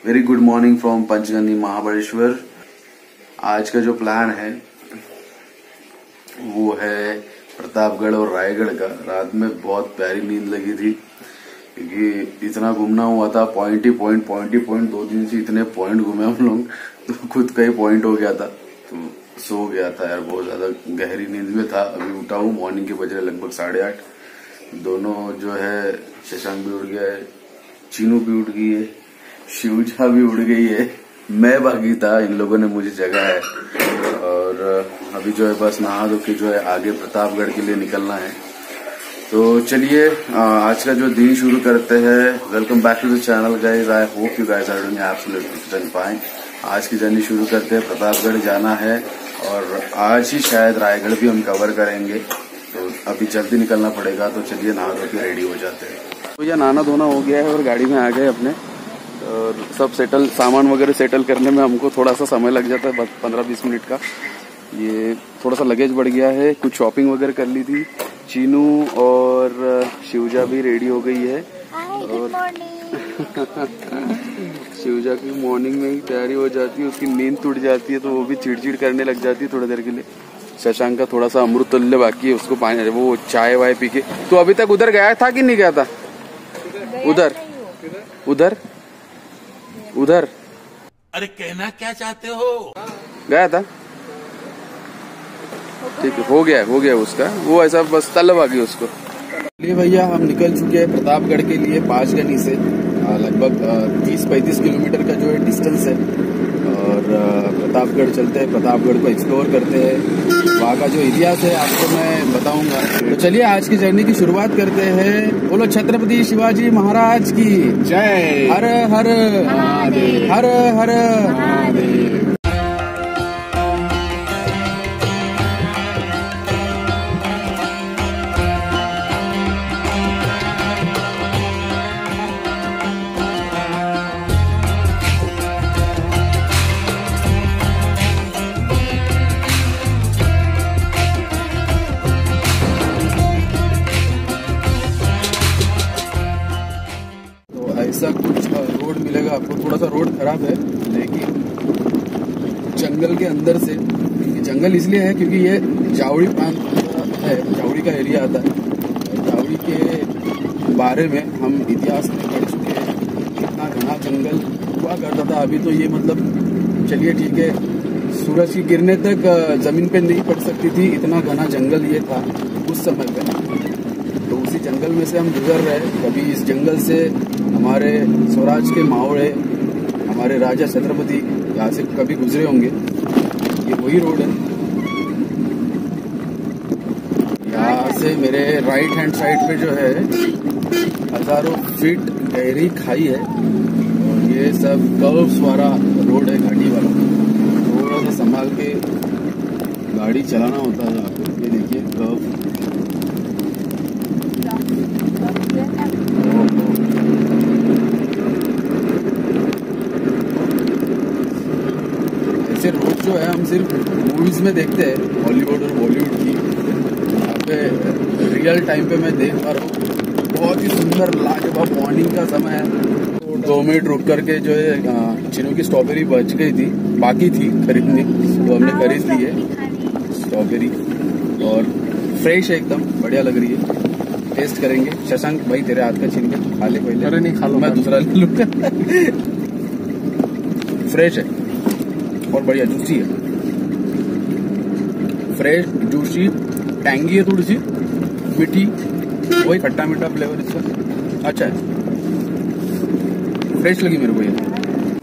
Very good morning from Panchgani Mahabaleshwar. आज का जो प्लान है वो है प्रतापगढ़ और रायगढ़ का। रात में बहुत प्यारी नींद लगी थी क्योंकि इतना घूमना हुआ था, पॉइंट ही पॉइंट 2 दिन से इतने पॉइंट घूमे हम लोग, तो खुद का ही पॉइंट हो गया था, तो सो गया था यार, बहुत ज्यादा गहरी नींद में था। अभी उठा हूँ, मॉर्निंग के बज रहे लगभग 8:30। दोनों जो है, शशांक भी उठ गया है, चीनू भी उठ गई है, शिवजा भी उड़ गई है, मैं बाकी था, इन लोगों ने मुझे जगा है। और अभी जो है बस नहा धो के जो है आगे प्रतापगढ़ के लिए निकलना है। तो चलिए आज का जो दिन शुरू करते हैं। Welcome back to the channel guys, I hope you guys are doing absolutely fine. आज की जर्नी शुरू करते हैं। प्रतापगढ़ जाना है और आज ही शायद रायगढ़ भी हम कवर करेंगे, तो अभी जल्दी निकलना पड़ेगा। तो चलिए नहा धो के रेडी हो जाते हैं। तो यह नहाना धोना हो गया है और गाड़ी में आ गए अपने, और सब सेटल, सामान वगैरह सेटल करने में हमको थोड़ा सा समय लग जाता है, 15-20 मिनट का। ये थोड़ा सा लगेज बढ़ गया है, कुछ शॉपिंग वगैरह कर ली थी। चीनू और शिवजा भी रेडी हो गई है और शिवजा की मॉर्निंग में ही तैयारी हो जाती है, उसकी नींद टूट जाती है तो वो भी चिड़चिड़ करने लग जाती है थोड़ी देर के लिए। शशांक का थोड़ा सा अमृत तुल्य बाकी है, उसको पानी, वो चाय वाय पी के। तो अभी तक उधर गया था कि नहीं गया था? उधर उधर उधर अरे कहना क्या चाहते हो? गया था, ठीक है, हो गया उसका, वो ऐसा बस तलब आ गई उसको। चलिए भैया, हम निकल चुके हैं प्रतापगढ़ के लिए। पांचगनी से लगभग 30-35 किलोमीटर का जो है डिस्टेंस है, और प्रतापगढ़ चलते हैं, प्रतापगढ़ को एक्सप्लोर करते हैं। वहाँ का जो इतिहास है आपको मैं बताऊंगा। तो चलिए आज की जर्नी की शुरुआत करते हैं। बोलो छत्रपति शिवाजी महाराज की जय। हर हर महादेव, हर हर महादेव। ऐसा कुछ रोड मिलेगा आपको, थोड़ा सा रोड खराब है, लेकिन जंगल के अंदर से। जंगल इसलिए है क्योंकि ये जावड़ी प्रांत है, जावड़ी का एरिया आता है। जावड़ी के बारे में हम इतिहास में पढ़ चुके हैं, इतना घना जंगल हुआ करता था। अभी तो ये मतलब चलिए ठीक है, सूरज की गिरने तक जमीन पे नहीं पड़ सकती थी, इतना घना जंगल ये था उस समय पे। तो उसी जंगल में से हम गुजर रहे। कभी इस जंगल से हमारे स्वराज के मावड़े, हमारे राजा छत्रपति यहाँ से कभी गुजरे होंगे। ये वही रोड है। यहाँ से मेरे राइट हैंड साइड पे जो है हजारों फीट गहरी खाई है, और ये सब कर्व्स वाला रोड है, घाटी वाला। थोड़ा सा संभाल के गाड़ी चलाना होता है यहाँ पे। ये देखिए कर्व, ऐसे रोड जो है हम सिर्फ मूवीज में देखते हैं, हॉलीवुड और बॉलीवुड की। यहाँ पे रियल टाइम पे मैं देख पा रहा हूँ, बहुत ही सुंदर लाजवाब मॉर्निंग का समय है। 2 मिनट रुक करके जो है चीनू की स्ट्रॉबेरी बच गई थी, बाकी थी खरीदनी, तो हमने खरीद ली है स्ट्रॉबेरी, और फ्रेश है एकदम, बढ़िया लग रही है। टेस्ट करेंगे। शशांक भाई तेरे हाथ का छीन के खा ले पहले। अरे नहीं खा लो, मैं दूसरा ले लूंगा। फ्रेश है और बढ़िया जूसी है, फ्रेश जूसी, टैंगी है, थोड़ी सी मीठी, वही खट्टा मीठा फ्लेवर इसका अच्छा है, फ्रेश लगी मेरे को ये।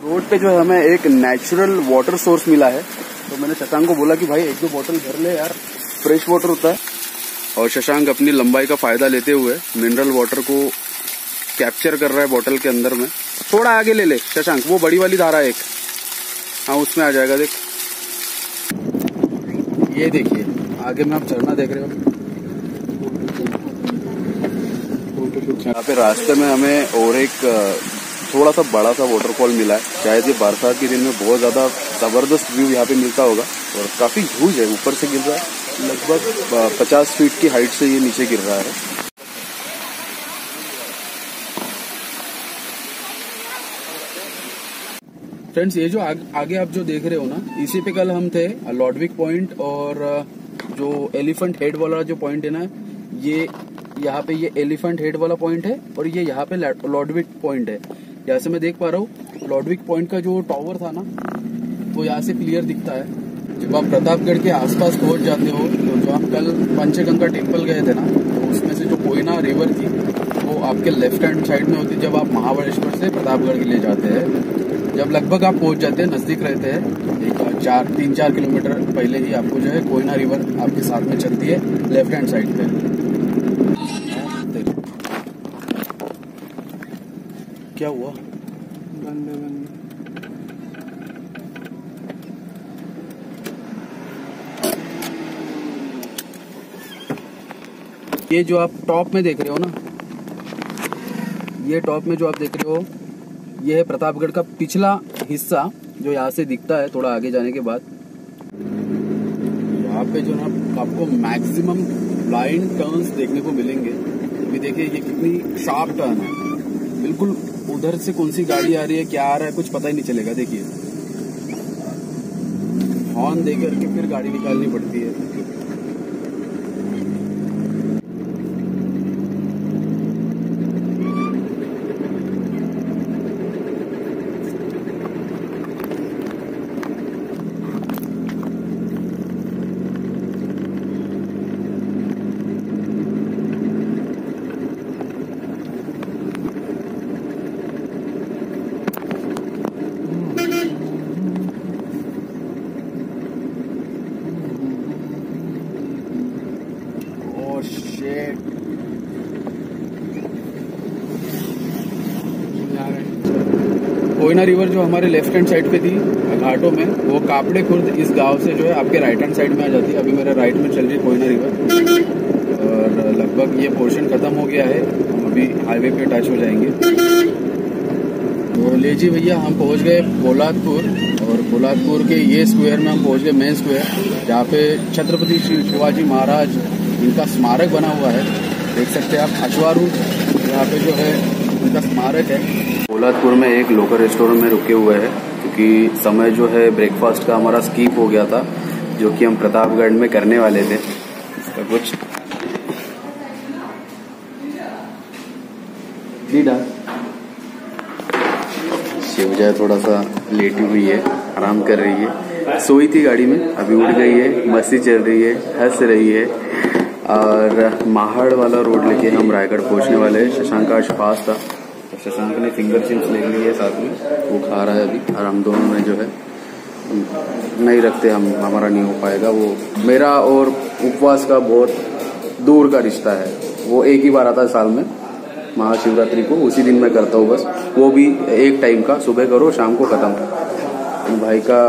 रोड पे जो है हमें एक नेचुरल वाटर सोर्स मिला है, तो मैंने शशांक को बोला कि भाई 1-2 बोतल भर ले यार, फ्रेश वाटर होता है। और शशांक अपनी लंबाई का फायदा लेते हुए मिनरल वाटर को कैप्चर कर रहा है बोतल के अंदर में। थोड़ा आगे ले ले शशांक, वो बड़ी वाली धारा एक, हाँ उसमें आ जाएगा। देख ये देखिए आगे में आप झरना देख रहे हो। यहाँ पे रास्ते में हमें और एक थोड़ा सा बड़ा सा वाटरफॉल मिला है। शायद ये बरसात के दिन में बहुत ज्यादा जबरदस्त व्यू यहाँ पे मिलता होगा, और काफी ह्यूज है, ऊपर से गिर रहा है, लगभग 50 फीट की हाइट से ये नीचे गिर रहा है। फ्रेंड्स ये जो आगे आप जो देख रहे हो ना, इसी पे कल हम थे लॉडविक पॉइंट, और जो एलिफेंट हेड वाला जो पॉइंट है ना, ये यहाँ पे ये एलिफेंट हेड वाला पॉइंट है और ये यहाँ पे लॉडविक पॉइंट है। यहाँ से मैं देख पा रहा हूँ लॉडविक पॉइंट का जो टावर था ना, वो यहाँ से क्लियर दिखता है। जब आप प्रतापगढ़ के आसपास पहुंच जाते हो तो जो हम कल पंचगंगा टेम्पल गए थे ना, तो उसमें से जो कोयना रिवर थी वो आपके लेफ्ट हैंड साइड में होती है जब आप महाबलेश्वर से प्रतापगढ़ के लिए जाते हैं। जब लगभग आप पहुंच जाते हैं, नजदीक रहते हैं, एक 3-4 किलोमीटर पहले ही आपको जो है कोयना रिवर आपके साथ में चलती है लेफ्ट हैंड साइड पे। क्या हुआ? बंदे ये जो आप टॉप में देख रहे हो ना, ये टॉप में जो आप देख रहे हो, ये है प्रतापगढ़ का पिछला हिस्सा जो यहाँ से दिखता है थोड़ा आगे जाने के बाद। यहाँ पे जो ना आपको मैक्सिमम ब्लाइंड टर्न्स देखने को मिलेंगे। अभी देखिए ये कितनी शार्प टर्न है, बिल्कुल उधर से कौन सी गाड़ी आ रही है, क्या आ रहा है, कुछ पता ही नहीं चलेगा। देखिए हॉर्न दे करके फिर गाड़ी निकालनी पड़ती है। कोयना रिवर जो हमारे लेफ्ट हैंड साइड पे थी घाटों में, वो कापड़े खुर्द इस गांव से जो है आपके राइट हैंड साइड में आ जाती है। अभी मेरे राइट में चल रही है कोयना रिवर और लगभग ये पोर्शन खत्म हो गया है, हम अभी हाईवे पे टच हो जाएंगे। तो ले जी भैया, हम पहुंच गए पोलादपुर, और पोलादपुर के ये स्क्वायर में हम पहुंच गए, मेन स्क्वायर, जहाँ पे छत्रपति शिवाजी महाराज इनका स्मारक बना हुआ है। देख सकते हैं आप, अचवारू यहाँ पे जो है उनका स्मारक है। पोलादपुर में एक लोकल रेस्टोरेंट में रुके हुए हैं क्योंकि समय जो है ब्रेकफास्ट का हमारा स्किप हो गया था, जो कि हम प्रतापगढ़ में करने वाले थे। इसका कुछ शिवजय थोड़ा सा लेटी हुई है, आराम कर रही है, सोई थी गाड़ी में, अभी उठ गई है, मस्ती चल रही है, हंस रही है। और महाड़ वाला रोड लेके हम रायगढ़ पहुंचने वाले हैं। शशांक आज पास था, तो शशांक ने फिंगर चिप्स ले ली है साथ में, वो खा रहा है अभी। और हम दोनों में जो है नहीं रखते, हमारा नहीं हो पाएगा। वो मेरा और उपवास का बहुत दूर का रिश्ता है। वो एक ही बार आता है साल में, महाशिवरात्रि को, उसी दिन मैं करता हूँ बस, वो भी एक टाइम का, सुबह करो शाम को खत्म। भाई का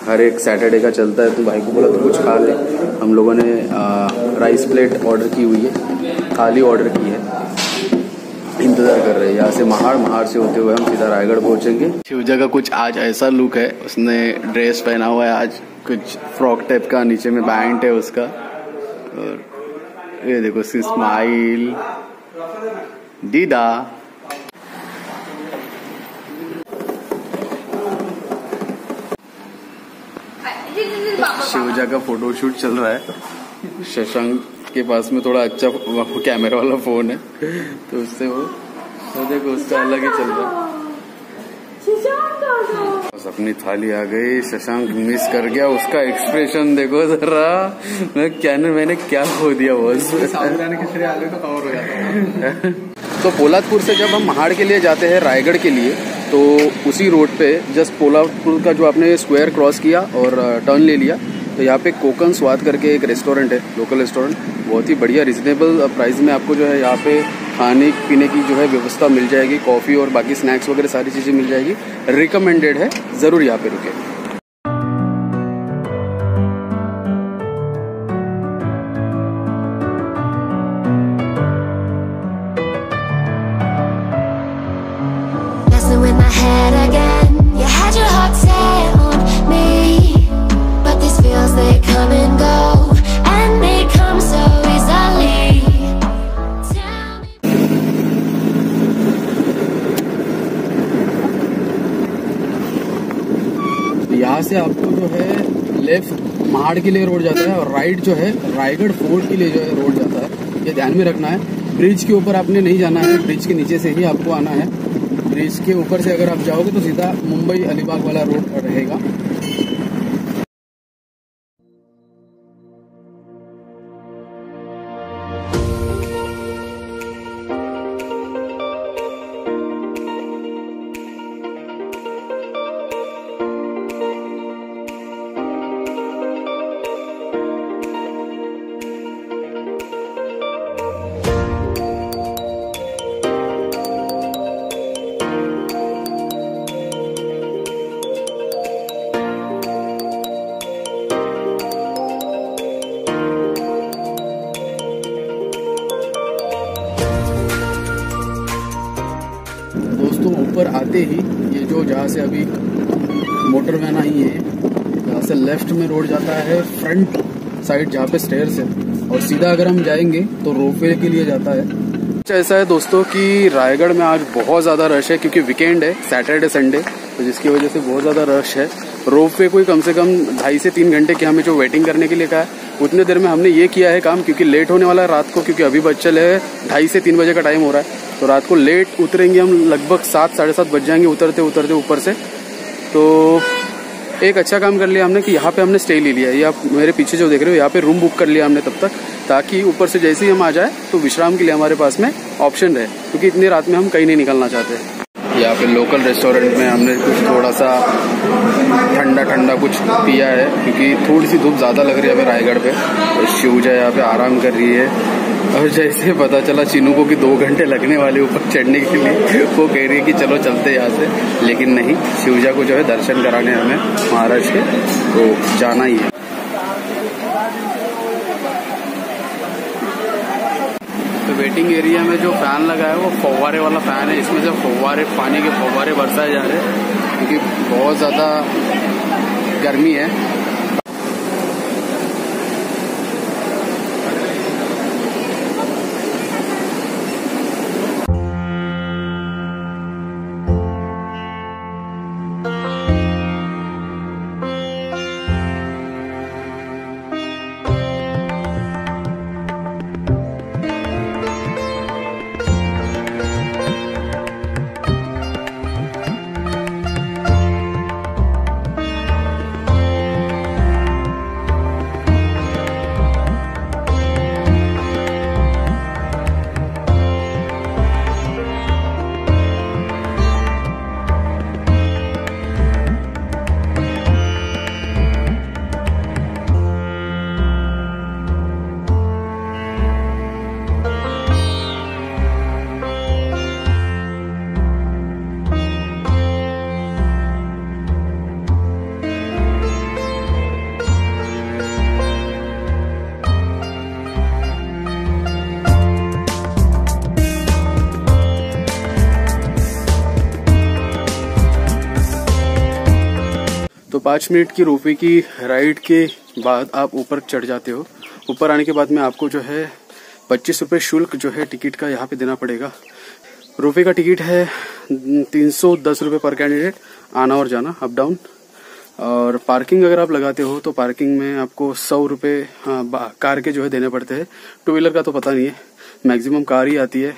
हर एक सैटरडे का चलता है, तो भाई को बोला तो कुछ खा ले। हम लोगों ने राइस प्लेट ऑर्डर की हुई है, थाली ऑर्डर की है, इंतजार कर रहे हैं। यहाँ से महाड़ से होते हुए हम सीधा रायगढ़ पहुंचेंगे। शिवजा का कुछ आज ऐसा लुक है, उसने ड्रेस पहना हुआ है आज, कुछ फ्रॉक टाइप का, नीचे में बैंड है उसका, और ये देखो उसकी स्माइल, दीदा। शिवजा का फोटोशूट चल रहा है। शशांक के पास में थोड़ा अच्छा कैमरा वाला फोन है, तो उससे वो तो देखो उसका अलग ही चल रहा है। बस अपनी थाली आ गई, शशांक मिस कर गया, उसका एक्सप्रेशन देखो जरा, मैंने क्या खो दिया बॉस। तो पोलादपुर से जब हम महाड़ के लिए जाते हैं रायगढ़ के लिए, तो उसी रोड पे जस्ट पोलादपुर का जो आपने स्क्वायर क्रॉस किया और टर्न ले लिया, तो यहाँ पे कोकन स्वाद करके एक रेस्टोरेंट है, लोकल रेस्टोरेंट, बहुत ही बढ़िया रिजनेबल प्राइस में आपको जो है यहाँ पे खाने पीने की जो है व्यवस्था मिल जाएगी, कॉफ़ी और बाकी स्नैक्स वगैरह सारी चीज़ें मिल जाएगी। रिकमेंडेड है, ज़रूर यहाँ पे रुके। यहाँ से आपको जो है लेफ्ट महाड़ के लिए रोड जाता है और राइट जो है रायगढ़ फोर्ट के लिए जो है रोड जाता है। ये ध्यान में रखना है। ब्रिज के ऊपर आपने नहीं जाना है, ब्रिज के नीचे से ही आपको आना है। ब्रिज के ऊपर से अगर आप जाओगे तो सीधा मुंबई अलीबाग वाला रोड रहेगा। दोस्तों ऊपर आते ही ये जो जहाँ से अभी मोटर वैन आई है, यहाँ से लेफ्ट में रोड जाता है फ्रंट साइड जहाँ पे स्टेयर्स है, और सीधा अगर हम जाएंगे तो रोपवे के लिए जाता है। ऐसा है दोस्तों कि रायगढ़ में आज बहुत ज़्यादा रश है क्योंकि वीकेंड है, सैटरडे संडे, तो जिसकी वजह से बहुत ज़्यादा रश है। रोपवे कोई कम से कम 2.5 से 3 घंटे की हमें जो वेटिंग करने के लिए कहा है, उतने देर में हमने ये किया है काम, क्योंकि लेट होने वाला है रात को, क्योंकि अभी बज चले 2.5 से 3 बजे का टाइम हो रहा है। तो रात को लेट उतरेंगे हम, लगभग 7 साढ़े 7 बज जाएंगे उतरते उतरते ऊपर से। तो एक अच्छा काम कर लिया हमने कि यहाँ पे हमने स्टे ले लिया है। ये आप मेरे पीछे जो देख रहे हो, यहाँ पे रूम बुक कर लिया हमने तब तक, ताकि ऊपर से जैसे ही हम आ जाए तो विश्राम के लिए हमारे पास में ऑप्शन रहे, क्योंकि इतनी रात में हम कहीं नहीं निकलना चाहते। यहाँ पे लोकल रेस्टोरेंट में हमने कुछ थोड़ा सा ठंडा ठंडा कुछ पिया है, क्योंकि थोड़ी सी धूप ज़्यादा लग रही है अभी रायगढ़ पे। और शिवजा यहाँ पे आराम कर रही है, और जैसे पता चला चीनू को कि 2 घंटे लगने वाले ऊपर चढ़ने के लिए, वो कह रही है कि चलो चलते यहाँ से, लेकिन नहीं, शिवजा को जो है दर्शन कराने हमें महाराज के तो जाना ही है। तो वेटिंग एरिया में जो फैन लगा है वो फव्वारे वाला फैन है। इसमें से फव्वारे, पानी के फव्वारे बरसाए जा रहे हैं, क्योंकि बहुत ज़्यादा गर्मी है। तो 5 मिनट की रोपवे की राइड के बाद आप ऊपर चढ़ जाते हो। ऊपर आने के बाद में आपको जो है 25 रुपये शुल्क जो है टिकट का यहाँ पे देना पड़ेगा। रोपवे का टिकट है 310 रुपये पर कैंडिडेट, आना और जाना, अप डाउन। और पार्किंग अगर आप लगाते हो तो पार्किंग में आपको 100 रुपये कार के जो है देने पड़ते हैं। 2 व्हीलर का तो पता नहीं है, मैक्सिमम कार ही आती है,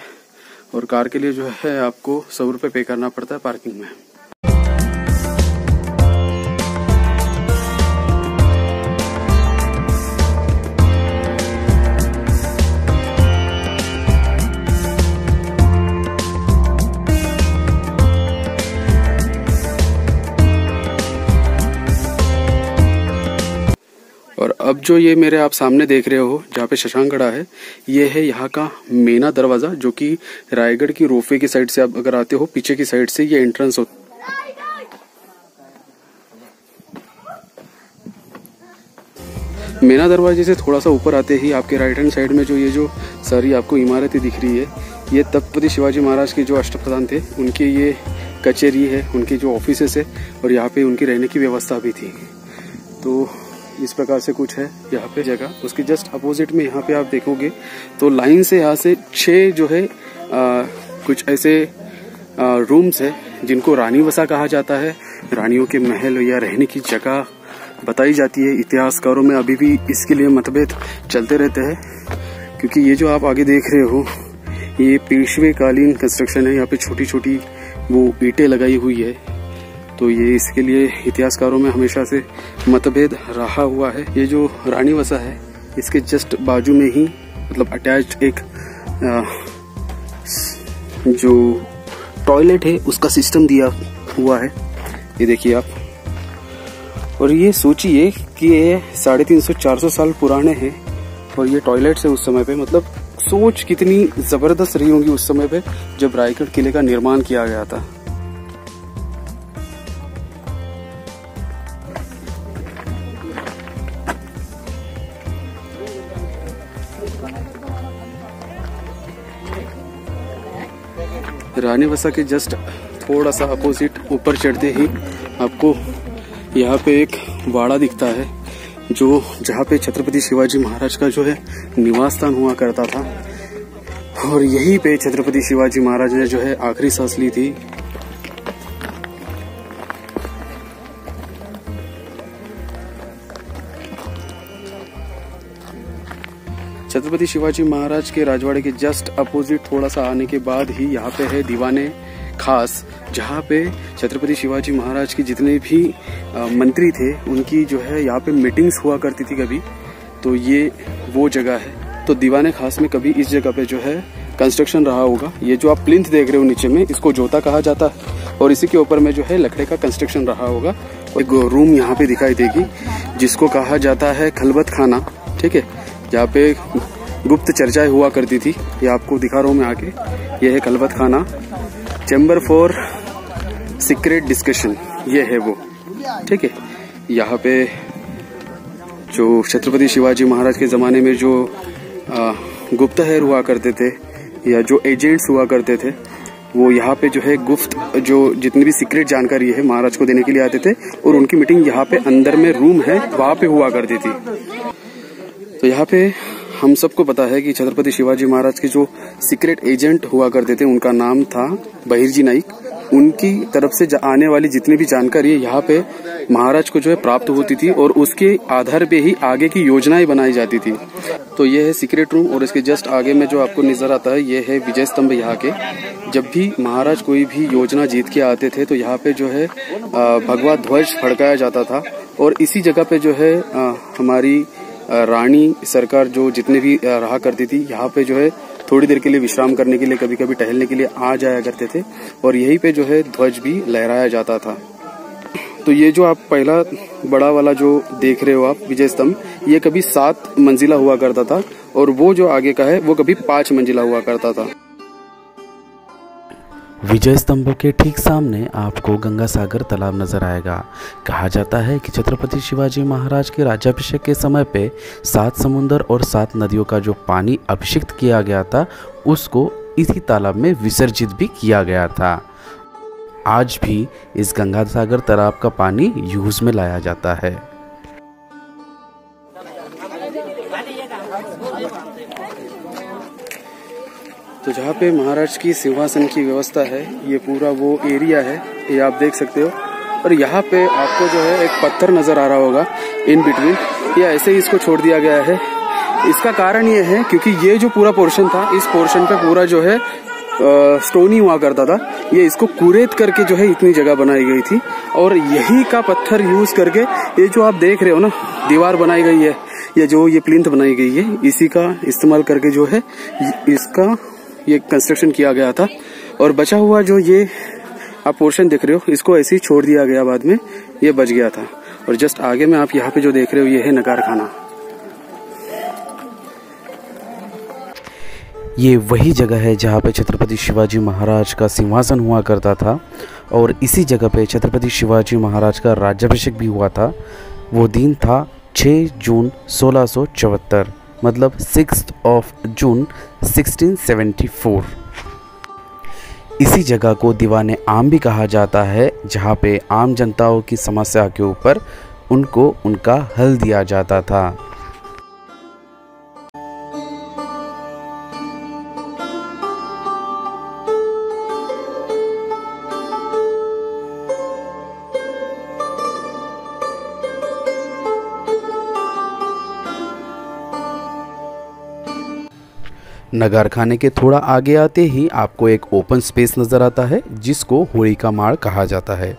और कार के लिए जो है आपको 100 रुपये पे करना पड़ता है पार्किंग में। और अब जो ये मेरे आप सामने देख रहे हो जहाँ पे शशांक खड़ा है, ये है यहाँ का मेना दरवाजा, जो कि रायगढ़ की रोपवे की साइड से आप अगर आते हो, पीछे की साइड से ये एंट्रेंस होता। मेना दरवाजे से थोड़ा सा ऊपर आते ही आपके राइट हैंड साइड में जो ये जो सारी आपको इमारतें दिख रही है, ये छत्रपति शिवाजी महाराज के जो अष्टप्रधान थे उनके ये कचेरी है, उनके जो ऑफिसेस है, और यहाँ पे उनकी रहने की व्यवस्था भी थी। तो इस प्रकार से कुछ है यहाँ पे जगह। उसके जस्ट अपोजिट में यहाँ पे आप देखोगे तो लाइन से यहाँ से 6 जो है कुछ ऐसे रूम्स है जिनको रानी वसा कहा जाता है, रानियों के महल या रहने की जगह बताई जाती है। इतिहासकारों में अभी भी इसके लिए मतभेद चलते रहते हैं, क्योंकि ये जो आप आगे देख रहे हो ये पेशवे कालीन कंस्ट्रक्शन है। यहाँ पे छोटी छोटी वो ईंटें लगाई हुई है, तो ये इसके लिए इतिहासकारों में हमेशा से मतभेद रहा हुआ है। ये जो रानी वसा है इसके जस्ट बाजू में ही मतलब अटैच्ड एक जो टॉयलेट है उसका सिस्टम दिया हुआ है, ये देखिए आप। और ये सोचिए कि ये 350-400 साल पुराने हैं और ये टॉयलेट्स है उस समय पे। मतलब सोच कितनी जबरदस्त रही होंगी उस समय पे जब रायगढ़ किले का निर्माण किया गया था। रानी वसा के जस्ट थोड़ा सा अपोजिट ऊपर चढ़ते ही आपको यहाँ पे एक वाड़ा दिखता है, जो जहाँ पे छत्रपति शिवाजी महाराज का जो है निवास स्थान हुआ करता था। और यहीं पे छत्रपति शिवाजी महाराज ने जो है आखिरी सांस ली थी। छत्रपति शिवाजी महाराज के राजवाड़े के जस्ट अपोजिट थोड़ा सा आने के बाद ही यहाँ पे है दीवाने खास, जहाँ पे छत्रपति शिवाजी महाराज के जितने भी मंत्री थे उनकी जो है यहाँ पे मीटिंग्स हुआ करती थी कभी, तो ये वो जगह है। तो दीवाने खास में कभी इस जगह पे जो है कंस्ट्रक्शन रहा होगा। ये जो आप प्लिंथ देख रहे हो नीचे में, इसको जोता कहा जाता है और इसी के ऊपर में जो है लकड़े का कंस्ट्रक्शन रहा होगा। एक रूम यहाँ पे दिखाई देगी जिसको कहा जाता है खलबत खाना, ठीक है, जहाँ पे गुप्त चर्चाएं हुआ करती थी। ये आपको दिखा रहा हूँ मैं आगे, ये है खलबत खाना, चैम्बर फॉर सीक्रेट डिस्कशन, ये है वो, ठीक है। यहाँ पे जो छत्रपति शिवाजी महाराज के जमाने में जो गुप्तहेर हुआ करते थे या जो एजेंट्स हुआ करते थे, वो यहाँ पे जो है गुप्त जो जितनी भी सीक्रेट जानकारी है महाराज को देने के लिए आते थे और उनकी मीटिंग यहाँ पे अंदर में रूम है वहां पे हुआ करती थी। तो यहाँ पे हम सबको पता है कि छत्रपति शिवाजी महाराज के जो सीक्रेट एजेंट हुआ करते थे उनका नाम था बहिर्जी नाइक। उनकी तरफ से आने वाली जितनी भी जानकारी है यहाँ पे महाराज को जो है प्राप्त होती थी और उसके आधार पे ही आगे की योजनाएं बनाई जाती थी। तो ये है सीक्रेट रूम और इसके जस्ट आगे में जो आपको नजर आता है ये है विजय स्तंभ। यहाँ के जब भी महाराज कोई भी योजना जीत के आते थे तो यहाँ पे जो है भगवा ध्वज फड़काया जाता था और इसी जगह पे जो है हमारी रानी सरकार जो जितने भी रहा करती थी यहाँ पे जो है थोड़ी देर के लिए विश्राम करने के लिए, कभी कभी टहलने के लिए आ जाया करते थे और यहीं पे जो है ध्वज भी लहराया जाता था। तो ये जो आप पहला बड़ा वाला जो देख रहे हो आप विजय स्तंभ, ये कभी 7 मंजिला हुआ करता था और वो जो आगे का है वो कभी 5 मंजिला हुआ करता था। विजय स्तंभ के ठीक सामने आपको गंगा सागर तालाब नजर आएगा। कहा जाता है कि छत्रपति शिवाजी महाराज के राज्याभिषेक के समय पे 7 समुंदर और 7 नदियों का जो पानी अभिषिक्त किया गया था उसको इसी तालाब में विसर्जित भी किया गया था। आज भी इस गंगा सागर तालाब का पानी यूज में लाया जाता है। तो जहाँ पे महाराज की सिंहासन की व्यवस्था है ये पूरा वो एरिया है, ये आप देख सकते हो। और यहाँ पे आपको जो है एक पत्थर नजर आ रहा होगा इन बिटवीन, ये ऐसे ही इसको छोड़ दिया गया है। इसका कारण ये है क्योंकि ये जो पूरा पोर्शन था, इस पोर्शन पे पूरा जो है स्टोनी हुआ करता था। ये इसको कुरेद करके जो है इतनी जगह बनाई गई थी और यही का पत्थर यूज करके ये जो आप देख रहे हो ना दीवार बनाई गई है, ये जो ये प्लिंथ बनाई गई है, इसी का इस्तेमाल करके जो है इसका ये कंस्ट्रक्शन किया गया था। और बचा हुआ जो ये आप पोर्शन देख रहे हो इसको ऐसे ही छोड़ दिया गया, बाद में ये बच गया था। और जस्ट आगे में आप यहाँ पे जो देख रहे हो ये है नगार खाना। ये वही जगह है जहाँ पे छत्रपति शिवाजी महाराज का सिंहासन हुआ करता था और इसी जगह पे छत्रपति शिवाजी महाराज का राज्याभिषेक भी हुआ था। वो दिन था 6 जून 1674, मतलब 6 जून 1674। इसी जगह को दीवाने आम भी कहा जाता है, जहाँ पे आम जनताओं की समस्या के ऊपर उनको उनका हल दिया जाता था। नगारखाने के थोड़ा आगे आते ही आपको एक ओपन स्पेस नज़र आता है जिसको होली का माड़ कहा जाता है।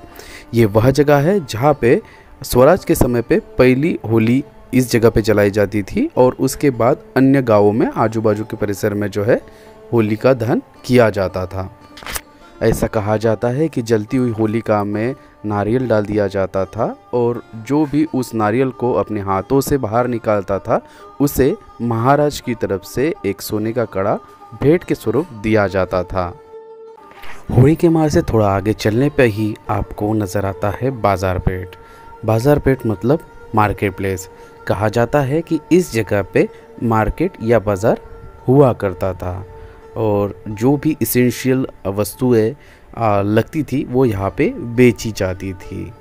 ये वह जगह है जहाँ पे स्वराज के समय पे पहली होली इस जगह पे जलाई जाती थी और उसके बाद अन्य गांवों में आजू बाजू के परिसर में जो है होली का दहन किया जाता था। ऐसा कहा जाता है कि जलती हुई होलिका में नारियल डाल दिया जाता था और जो भी उस नारियल को अपने हाथों से बाहर निकालता था उसे महाराज की तरफ से एक सोने का कड़ा भेंट के स्वरूप दिया जाता था। होली के मार्ग से थोड़ा आगे चलने पर ही आपको नज़र आता है बाजार पेट। बाजार पेट मतलब मार्केट प्लेस। कहा जाता है कि इस जगह पे मार्केट या बाज़ार हुआ करता था और जो भी इसेंशियल वस्तुएं लगती थी वो यहाँ पे बेची जाती थी।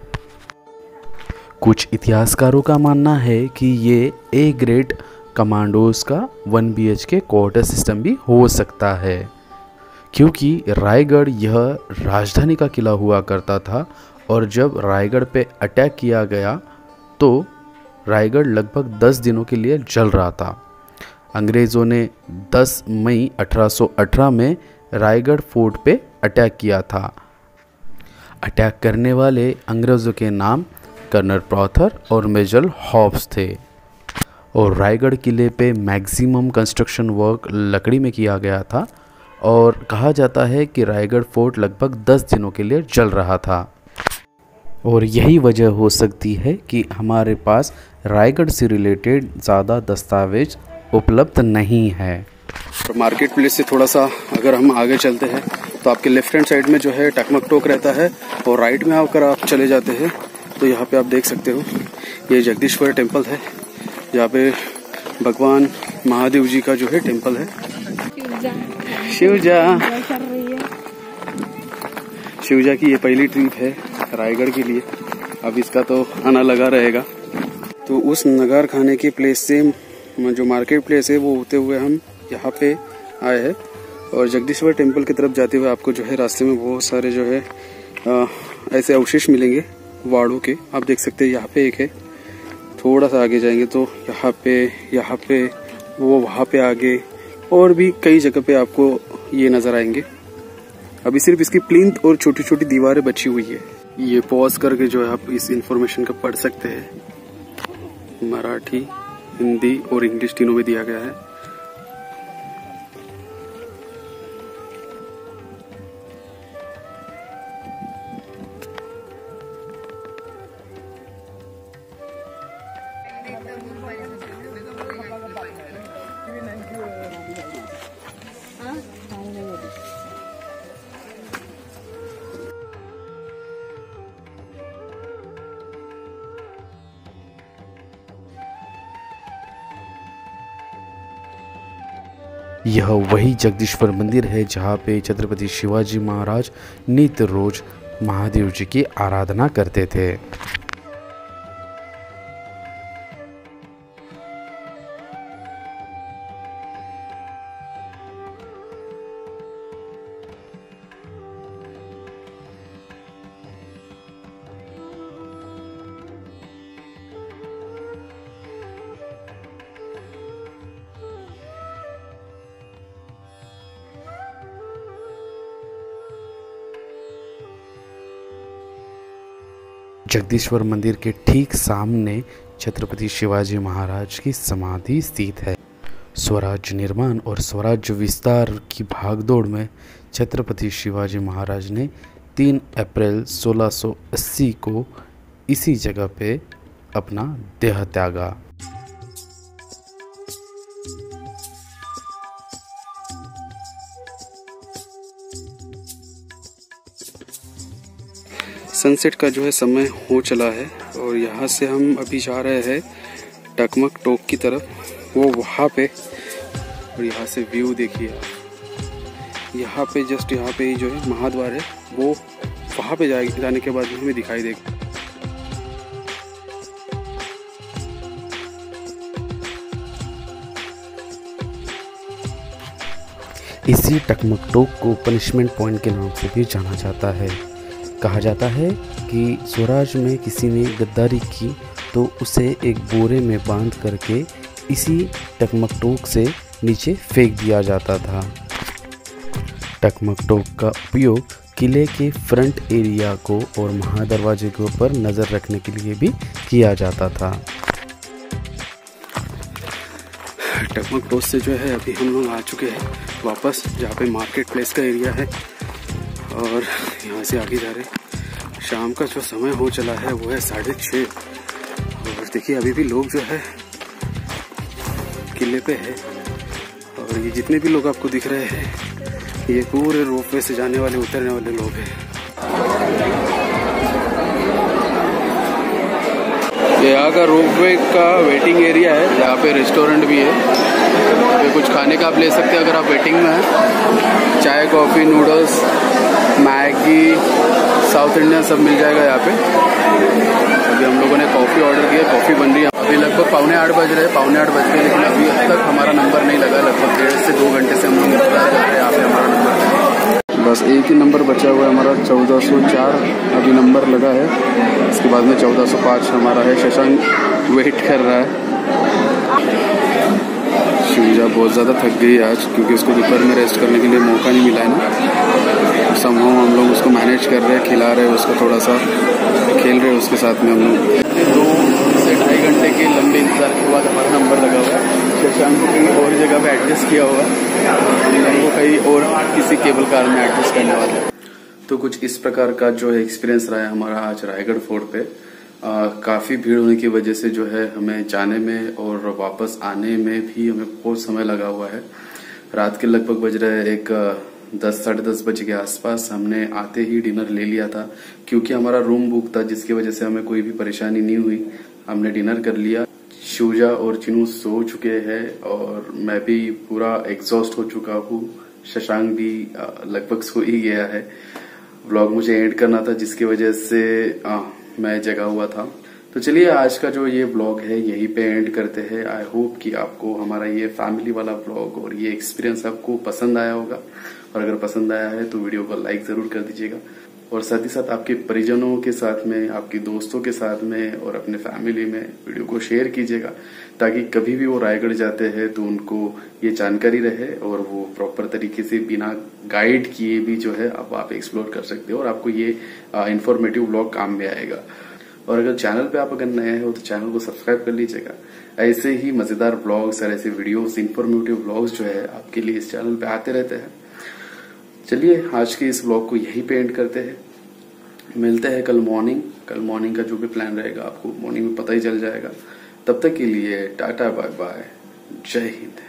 कुछ इतिहासकारों का मानना है कि ये ए ग्रेड कमांडोज का 1 BHK क्वार्टर सिस्टम भी हो सकता है, क्योंकि रायगढ़ यह राजधानी का किला हुआ करता था और जब रायगढ़ पे अटैक किया गया तो रायगढ़ लगभग 10 दिनों के लिए जल रहा था। अंग्रेज़ों ने 10 मई 1818 में रायगढ़ फोर्ट पे अटैक किया था। अटैक करने वाले अंग्रेज़ों के नाम कर्नल प्रॉथर और मेजर हॉब्स थे और रायगढ़ किले पे मैक्सिमम कंस्ट्रक्शन वर्क लकड़ी में किया गया था और कहा जाता है कि रायगढ़ फोर्ट लगभग 10 दिनों के लिए जल रहा था और यही वजह हो सकती है कि हमारे पास रायगढ़ से रिलेटेड ज़्यादा दस्तावेज उपलब्ध नहीं है। मार्केट प्लेस से थोड़ा सा अगर हम आगे चलते हैं तो आपके लेफ्ट हैंड साइड में जो है टकमक टोक रहता है और राइट में आकर आप चले जाते हैं तो यहाँ पे आप देख सकते हो ये जगदीश्वर टेम्पल है। यहाँ पे भगवान महादेव जी का जो है टेम्पल है। शिवजा की ये पहली ट्रिप है रायगढ़ के लिए। अब इसका तो आना लगा रहेगा। तो उस नगार खाने के प्लेस से जो मार्केट प्लेस है वो होते हुए हम यहाँ पे आए हैं और जगदीश्वर टेम्पल की तरफ जाते हुए आपको जो है रास्ते में बहुत सारे जो है ऐसे अवशेष मिलेंगे वाड़ों के। आप देख सकते हैं यहाँ पे एक है, थोड़ा सा आगे जाएंगे तो यहाँ पे वो वहाँ पे आगे और भी कई जगह पे आपको ये नजर आएंगे। अभी सिर्फ इसकी प्लिंथ और छोटी छोटी दीवारें बची हुई है। ये पॉज करके जो है आप इस इंफॉर्मेशन को पढ़ सकते हैं। मराठी, हिंदी और इंग्लिश तीनों में दिया गया है। यह वही जगदीश्वर मंदिर है जहाँ पे छत्रपति शिवाजी महाराज नित्य रोज महादेव जी की आराधना करते थे। जगदीश्वर मंदिर के ठीक सामने छत्रपति शिवाजी महाराज की समाधि स्थित है। स्वराज्य निर्माण और स्वराज्य विस्तार की भागदौड़ में छत्रपति शिवाजी महाराज ने 3 अप्रैल 1680 को इसी जगह पे अपना देह त्यागा। सनसेट का जो है समय हो चला है और यहाँ से हम अभी जा रहे हैं टकमक टोक की तरफ। वो वहाँ पे और यहाँ से व्यू देखिए आप। यहाँ पे जस्ट यहाँ पे ही जो है महाद्वार है, वो वहाँ पे जाने के बाद हमें दिखाई देगा। इसी टकमक टोक को पनिशमेंट पॉइंट के नाम से भी जाना जाता है। कहा जाता है कि स्वराज में किसी ने गद्दारी की तो उसे एक बोरे में बांध करके इसी टकमक टोक से नीचे फेंक दिया जाता था। टकमक टोक का उपयोग किले के फ्रंट एरिया को और महादरवाजे के ऊपर नज़र रखने के लिए भी किया जाता था। टकमक टोक से जो है अभी हम लोग आ चुके हैं वापस, जहाँ पे मार्केट प्लेस का एरिया है, और यहाँ से आगे जा रहे हैं। शाम का जो समय हो चला है वो है 6:30, और देखिए अभी भी लोग जो है किले पे है। और ये जितने भी लोग आपको दिख रहे हैं ये पूरे रोपवे से जाने वाले उतरने वाले लोग हैं। यहाँ का रोपवे का वेटिंग एरिया है, यहाँ पे रेस्टोरेंट भी है, यहाँ पे कुछ खाने का आप ले सकते हैं अगर आप वेटिंग में हैं। चाय, coffee, noodles, Maggi, south Indian सब मिल जाएगा यहाँ पे। अभी हम लोगों ने कॉफ़ी ऑर्डर किया, कॉफ़ी बन रही है। अभी लगभग 7:45 बज रहे हैं, 7:45 बज गए, लेकिन अभी तक हमारा नंबर नहीं लगा। लगभग 1.5 से 2 घंटे से हम लोग इंतजार कर रहे हैं यहाँ पे हमारा नंबर लगा। बस एक ही नंबर बचा हुआ है हमारा, 1404 अभी नंबर लगा है। इसके बाद में 1405 हमारा है। शशांक वेट कर रहा है। शिवजा बहुत ज़्यादा थक गई आज, क्योंकि उसको दोपहर में रेस्ट करने के लिए मौका नहीं मिला है ना। समहाउ हम लोग उसको मैनेज कर रहे हैं, खिला रहे हैं उसको, थोड़ा सा खेल रहे हैं उसके साथ में हम लोग। 2 से 2.5 घंटे के लंबे इंतजार के बाद हमारा नंबर लगा हुआ है। शशांक को कहीं और जगह पे एडजस्ट किया हुआ है, वो कहीं और किसी केबल कार में एडजस्ट करने वाला है। तो कुछ इस प्रकार का जो है एक्सपीरियंस रहा है हमारा आज रायगढ़ फोर्ट पे। काफ़ी भीड़ होने की वजह से जो है हमें जाने में और वापस आने में भी हमें बहुत समय लगा हुआ है। रात के लगभग बज रहे एक 10 साढ़े 10 बजे के आसपास। हमने आते ही डिनर ले लिया था, क्योंकि हमारा रूम बुक था, जिसकी वजह से हमें कोई भी परेशानी नहीं हुई। हमने डिनर कर लिया। शिवजा और चिनू सो चुके हैं और मैं भी पूरा एग्जॉस्ट हो चुका हूँ। शशांक भी लगभग सो ही गया है। व्लॉग मुझे एंड करना था, जिसकी वजह से मैं जगा हुआ था। तो चलिए आज का जो ये व्लॉग है यहीं पे एंड करते हैं। आई होप कि आपको हमारा ये फैमिली वाला व्लॉग और ये एक्सपीरियंस आपको पसंद आया होगा, और अगर पसंद आया है तो वीडियो को लाइक जरूर कर दीजिएगा, और साथ ही साथ आपके परिजनों के साथ में, आपके दोस्तों के साथ में और अपने फैमिली में वीडियो को शेयर कीजिएगा, ताकि कभी भी वो रायगढ़ जाते हैं तो उनको ये जानकारी रहे और वो प्रॉपर तरीके से बिना गाइड किए भी जो है अब आप एक्सप्लोर कर सकते हो, और आपको ये इंफॉर्मेटिव व्लॉग काम में आएगा। और अगर चैनल पे आप अगर नए हो तो चैनल को सब्सक्राइब कर लीजिएगा। ऐसे ही मजेदार व्लॉग्स और ऐसे वीडियोस, इंफॉर्मेटिव व्लॉग्स जो है आपके लिए इस चैनल पे आते रहते हैं। चलिए आज के इस व्लॉग को यहीं पे एंड करते हैं। मिलते हैं कल मॉर्निंग का जो भी प्लान रहेगा आपको मॉर्निंग में पता ही चल जाएगा। तब तक के लिए टाटा, बाय बाय, जय हिंद।